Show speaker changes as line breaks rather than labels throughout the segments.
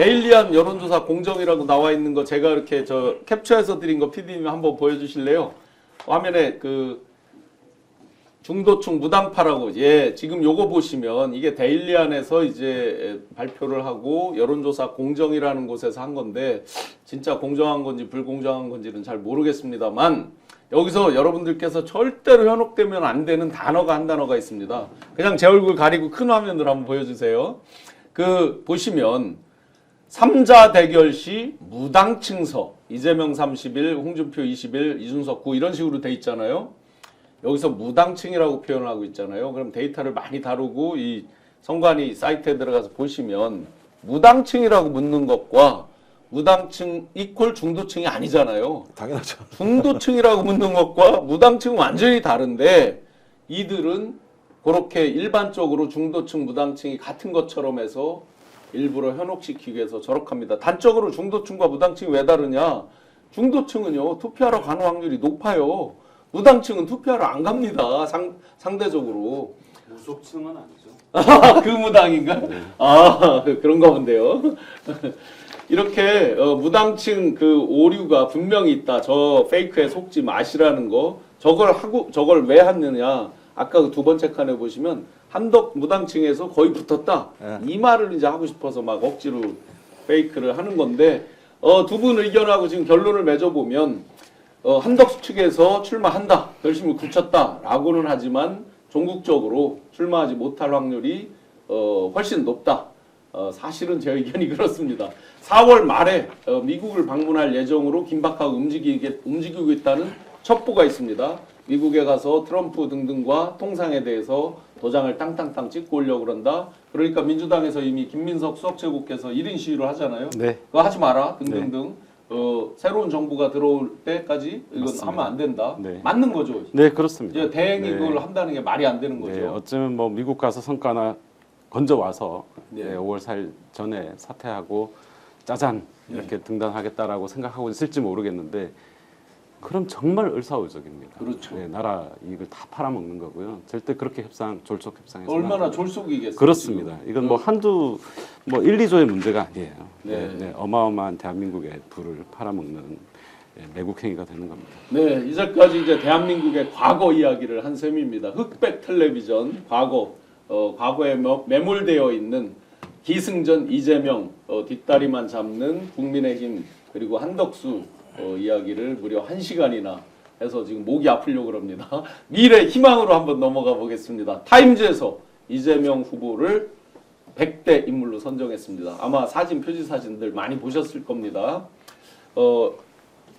데일리한 여론조사 공정이라고 나와 있는 거 제가 이렇게 저 캡처해서 드린 거 PD님 한번 보여주실래요? 화면에 그 중도층 무당파라고 지금 요거 보시면 이게 데일리안에서 이제 발표를 하고 여론조사 공정이라는 곳에서 한 건데 진짜 공정한 건지 불공정한 건지는 잘 모르겠습니다만 여기서 여러분들께서 절대로 현혹되면 안 되는 단어가 한 단어가 있습니다. 그냥 제 얼굴 가리고 큰 화면으로 한번 보여주세요. 그 보시면 3자 대결 시 무당층서 이재명 30일, 홍준표 20일, 이준석 9 이런 식으로 돼 있잖아요. 여기서 무당층이라고 표현하고 있잖아요. 그럼 데이터를 많이 다루고 이 선관위 사이트에 들어가서 보시면 무당층이라고 묻는 것과 무당층 이퀄 중도층이 아니잖아요.
당연하죠.
중도층이라고 묻는 것과 무당층은 완전히 다른데 이들은 그렇게 일반적으로 중도층, 무당층이 같은 것처럼 해서 일부러 현혹시키기 위해서 저렇게 합니다. 단적으로 중도층과 무당층이 왜 다르냐? 중도층은요 투표하러 가는 확률이 높아요. 무당층은 투표하러 안 갑니다. 상대적으로.
무속층은 아니죠.
그 무당인가? 그런가 본데요. 이렇게 무당층 그 오류가 분명히 있다. 저 페이크에 속지 마시라는 거. 저걸 왜 했느냐? 아까 그 두 번째 칸에 보시면 한덕 무당층에서 거의 붙었다. 이 말을 이제 하고 싶어서 막 억지로 페이크를 하는 건데 두 분 의견하고 지금 결론을 맺어보면 한덕수 측에서 출마한다. 결심을 굳혔다라고는 하지만 종국적으로 출마하지 못할 확률이 훨씬 높다. 사실은 제 의견이 그렇습니다. 4월 말에 미국을 방문할 예정으로 긴박하게 움직이고 있다는 첩보가 있습니다. 미국에 가서 트럼프 등등과 통상에 대해서 도장을 땅땅땅 찍고 오려고 그런다. 그러니까 민주당에서 이미 김민석 수석최고께서 1인 시위를 하잖아요.
네.
그거 하지 마라 등등등. 새로운 정부가 들어올 때까지 이건
맞습니다.
하면 안 된다.
네.
맞는 거죠.
네, 그렇습니다.
이제 대행이
네.
그걸 한다는 게 말이 안 되는 거죠.
네, 어쩌면 뭐 미국 가서 성과나 건져 와서
네.
5월 4일 전에 사퇴하고 짜잔 이렇게 등단하겠다라고 생각하고 있을지 모르겠는데 그럼 정말 을사오적입니다.
그렇죠.
네, 나라 이익을 다 팔아먹는 거고요. 절대 그렇게 졸속 협상해서
얼마나 졸속이겠어요.
그렇습니다.
지금.
이건 뭐 한두 1, 2조의 문제가 아니에요.
네.
어마어마한 대한민국의 부를 팔아먹는 매국 행위가 되는 겁니다.
네, 이제까지 이제 대한민국의 과거 이야기를 한 셈입니다. 흑백 텔레비전 과거에 매몰되어 있는 기승전 이재명 뒷다리만 잡는 국민의힘 그리고 한덕수 이야기를 무려 1시간이나 해서 지금 목이 아프려고 그럽니다. 미래 희망으로 한번 넘어가 보겠습니다. 타임즈에서 이재명 후보를 100대 인물로 선정했습니다. 아마 표지 사진들 많이 보셨을 겁니다.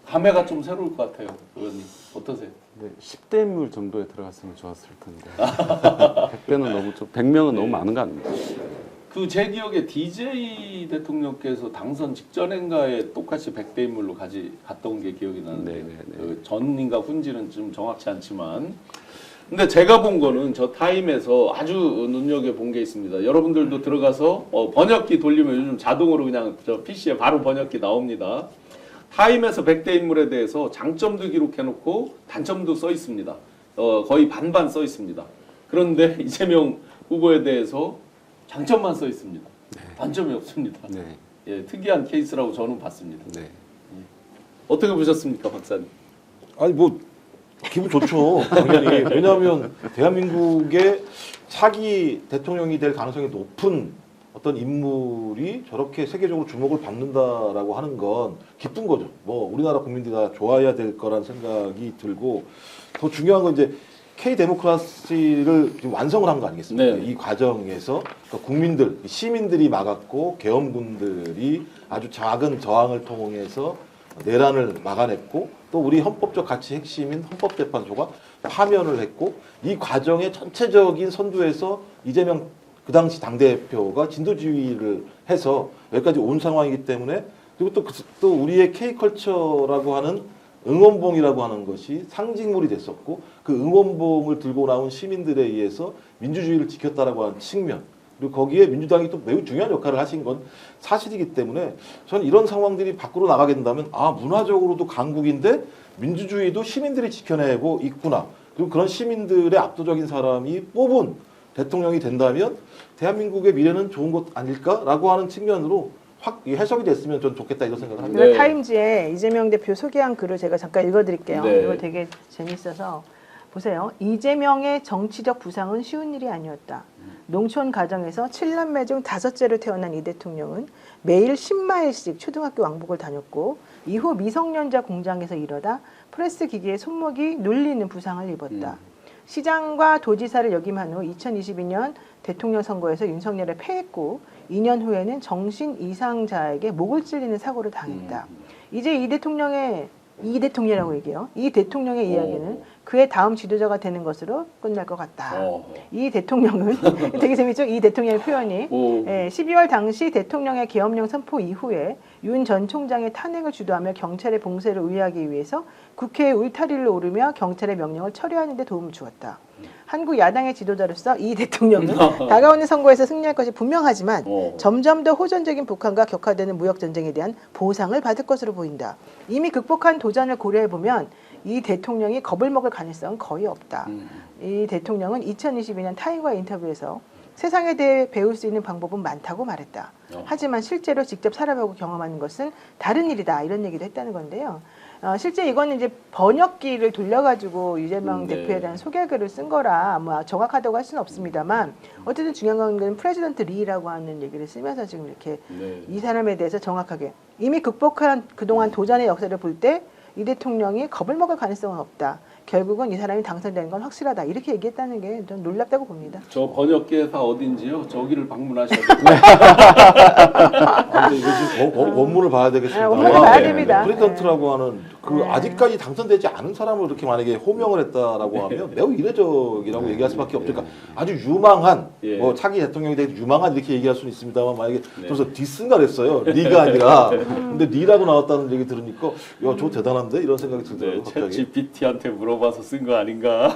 감회가 좀 새로울 것 같아요. 의원님 어떠세요?
네, 10대 인물 정도에 들어갔으면 좋았을 텐데 100대는 너무 좀 100명은 너무 많은 거 아닙니까?
그 제 기억에 DJ 대통령께서 당선 직전인가에 똑같이 100대 인물로 갔던 게 기억이 나는데
네.
그 전인가 훈지는 좀 정확치 않지만 근데 제가 본 거는 저 타임에서 아주 눈여겨본 게 있습니다. 여러분들도 들어가서 번역기 돌리면 요즘 자동으로 그냥 저 PC에 바로 번역기 나옵니다. 타임에서 100대 인물에 대해서 장점도 기록해놓고 단점도 써 있습니다. 거의 반반 써 있습니다. 그런데 이재명 후보에 대해서 장점만 써 있습니다.
네.
단점이 없습니다.
네.
예, 특이한 케이스라고 저는 봤습니다.
네.
어떻게 보셨습니까, 박사님?
아니 뭐 기분 좋죠. 당연히. 왜냐하면 대한민국의 차기 대통령이 될 가능성이 높은 어떤 인물이 저렇게 세계적으로 주목을 받는다라고 하는 건 기쁜 거죠. 뭐 우리나라 국민들이 다 좋아해야 될 거란 생각이 들고 더 중요한 건 이제 K 데모크라시를 지금 완성을 한 거 아니겠습니까?
네.
이 과정에서 그러니까 국민들, 시민들이 막았고 계엄군들이 아주 작은 저항을 통해서 내란을 막아냈고 또 우리 헌법적 가치 핵심인 헌법재판소가 파면을 했고 이 과정의 전체적인 선두에서 이재명 그 당시 당대표가 진보주의를 해서 여기까지 온 상황이기 때문에 그리고 또 우리의 K컬처라고 하는 응원봉이라고 하는 것이 상징물이 됐었고 그 응원봉을 들고 나온 시민들에 의해서 민주주의를 지켰다라고 하는 측면 그리고 거기에 민주당이 또 매우 중요한 역할을 하신 건 사실이기 때문에 저는 이런 상황들이 밖으로 나가게 된다면 문화적으로도 강국인데 민주주의도 시민들이 지켜내고 있구나. 그리고 그런 시민들의 압도적인 사람이 뽑은 대통령이 된다면 대한민국의 미래는 좋은 것 아닐까라고 하는 측면으로 확 해석이 됐으면 전 좋겠다 이런 생각을 합니다.
네.
타임지에 이재명 대표 소개한 글을 제가 잠깐 읽어드릴게요.
네.
이거 되게 재밌어서 보세요. 이재명의 정치적 부상은 쉬운 일이 아니었다. 농촌 가정에서 7남매 중 5째로 태어난 이 대통령은 매일 10마일씩 초등학교 왕복을 다녔고 이후 미성년자 공장에서 일하다 프레스 기계에 손목이 눌리는 부상을 입었다. 시장과 도지사를 역임한 후 2022년 대통령 선거에서 윤석열을 패했고 2년 후에는 정신 이상자에게 목을 찔리는 사고를 당했다. 이제 이 대통령이라고 얘기해요. 이 대통령의 이야기는 그의 다음 지도자가 되는 것으로 끝날 것 같다. 이 대통령은 되게 재밌죠? 이 대통령의 표현이 12월 당시 대통령의 계엄령 선포 이후에 윤 전 총장의 탄핵을 주도하며 경찰의 봉쇄를 우회하기 위해서 국회의 울타리를 오르며 경찰의 명령을 철회하는 데 도움을 주었다. 한국 야당의 지도자로서 이 대통령은 다가오는 선거에서 승리할 것이 분명하지만 점점 더 호전적인 북한과 격화되는 무역 전쟁에 대한 보상을 받을 것으로 보인다. 이미 극복한 도전을 고려해보면 이 대통령이 겁을 먹을 가능성은 거의 없다. 이 대통령은 2022년 타임과의 인터뷰에서 세상에 대해 배울 수 있는 방법은 많다고 말했다. 하지만 실제로 직접 살아보고 경험하는 것은 다른 일이다. 이런 얘기도 했다는 건데요. 실제 이거는 이제 번역기를 돌려가지고 이재명 대표에 대한 소개글을 쓴 거라 뭐 정확하다고 할 수는 없습니다만 어쨌든 중요한 건 프레지던트 리라고 하는 얘기를 쓰면서 지금 이렇게 이 사람에 대해서 정확하게 이미 극복한 그동안 도전의 역사를 볼 때 이 대통령이 겁을 먹을 가능성은 없다. 결국은 이 사람이 당선되는 건 확실하다. 이렇게 얘기했다는 게 좀 놀랍다고 봅니다.
저 번역기 회사 어딘지요? 저기를 방문하셔야 돼요.
근데 이거 지금 원문을 봐야 되겠습니다.
원문을 봐야 됩니다.
프레지던트라고 하는 그 아직까지 당선되지 않은 사람을 이렇게 만약에 호명을 했다라고 하면 매우 이례적이라고 얘기할 수밖에 없죠. 그러니까 아주 유망한 뭐 차기 대통령이 되게 유망한 이렇게 얘기할 수는 있습니다만 만약에 그래서 디스인가 그랬어요. 리가 아니라 근데 리라고 나왔다는 얘기 들으니까 야, 저 대단한데 이런 생각이 들더라고요.
챗
갑자기.
GPT한테 물어봐서 쓴 거 아닌가?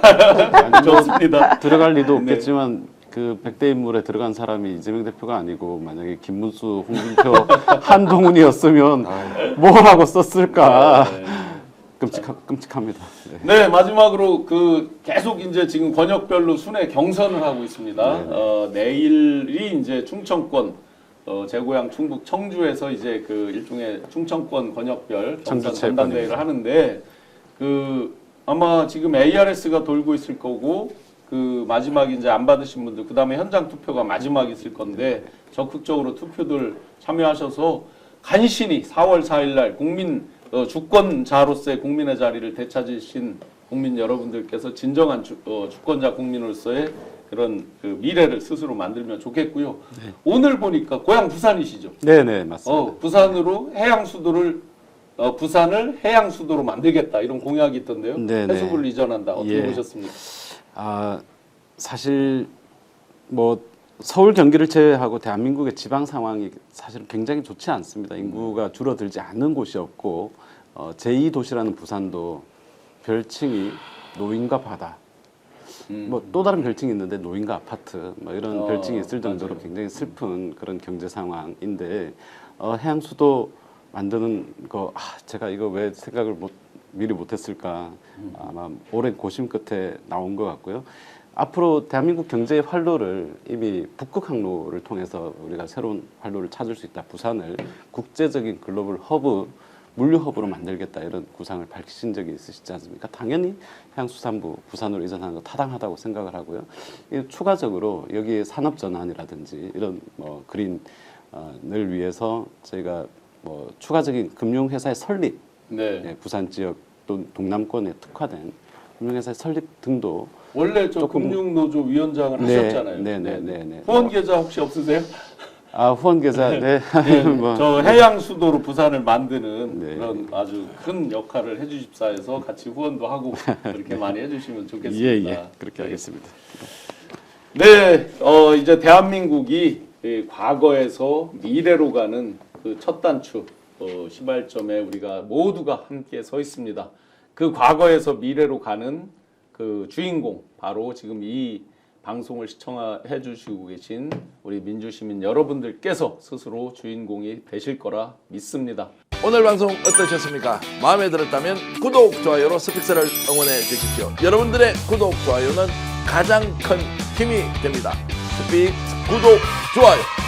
좋습니다.
들어갈 리도 없겠지만 그 100대 인물에 들어간 사람이 이재명 대표가 아니고 만약에 김문수, 홍준표, 한동훈이었으면 뭐라고 썼을까? 끔찍합니다.
네, 마지막으로 그 계속 이제 지금 권역별로 순회 경선을 하고 있습니다. 내일이 이제 충청권 제 고향 충북 청주에서 이제 그 일종의 충청권 권역별 경선 전당대회를 하는데 그 아마 지금 ARS가 돌고 있을 거고 그 마지막 이제 안 받으신 분들 그다음에 현장 투표가 마지막 있을 건데 적극적으로 투표들 참여하셔서 간신히 4월 4일 날 국민 주권자로서의 국민의 자리를 되찾으신 국민 여러분들께서 진정한 주권자 국민으로서의 그런 그 미래를 스스로 만들면 좋겠고요. 오늘 보니까 고향 부산이시죠?
네네 맞습니다.
부산으로 해양 수도를 부산을 해양 수도로 만들겠다 이런 공약이 있던데요.
네네.
해수부를 이전한다. 어떻게 보셨습니까?
사실 뭐 서울 경기를 제외하고 대한민국의 지방 상황이 사실은 굉장히 좋지 않습니다. 인구가 줄어들지 않는 곳이 없고 제2도시라는 부산도 별칭이 노인과 바다 뭐 또 다른 별칭이 있는데 노인과 아파트 뭐 이런 별칭이 있을 정도로
맞아요.
굉장히 슬픈 그런 경제 상황인데 해양 수도 만드는 거 제가 이거 왜 생각을 미리 못했을까 아마 오랜 고심 끝에 나온 것 같고요. 앞으로 대한민국 경제의 활로를 이미 북극 항로를 통해서 우리가 새로운 활로를 찾을 수 있다. 부산을 국제적인 글로벌 허브, 물류 허브로 만들겠다 이런 구상을 밝히신 적이 있으시지 않습니까? 당연히 해양수산부 부산으로 이전하는 거 타당하다고 생각을 하고요. 추가적으로 여기에 산업 전환이라든지 이런 뭐 그린을 위해서 저희가 뭐 추가적인 금융회사의 설립, 부산 지역 또 동남권에 특화된 금융회사의 설립 등도
원래 저 금융노조 위원장을 하셨잖아요.
네네네.
후원 계좌 혹시 없으세요?
후원 계좌 네. 뭐.
저 해양 수도로 부산을 만드는
네.
그런 아주 큰 역할을 해주십사 해서 같이 후원도 하고 그렇게 많이 해주시면 좋겠습니다.
예, 그렇게 하겠습니다.
네, 이제 대한민국이 과거에서 미래로 가는 그 첫 단추 시발점에 우리가 모두가 함께 서 있습니다. 그 과거에서 미래로 가는 그 주인공 바로 지금 이 방송을 시청해 주시고 계신 우리 민주시민 여러분들께서 스스로 주인공이 되실 거라 믿습니다.
오늘 방송 어떠셨습니까? 마음에 들었다면 구독, 좋아요로 스픽스를 응원해 주십시오. 여러분들의 구독, 좋아요는 가장 큰 힘이 됩니다. 스픽스 구독, 좋아요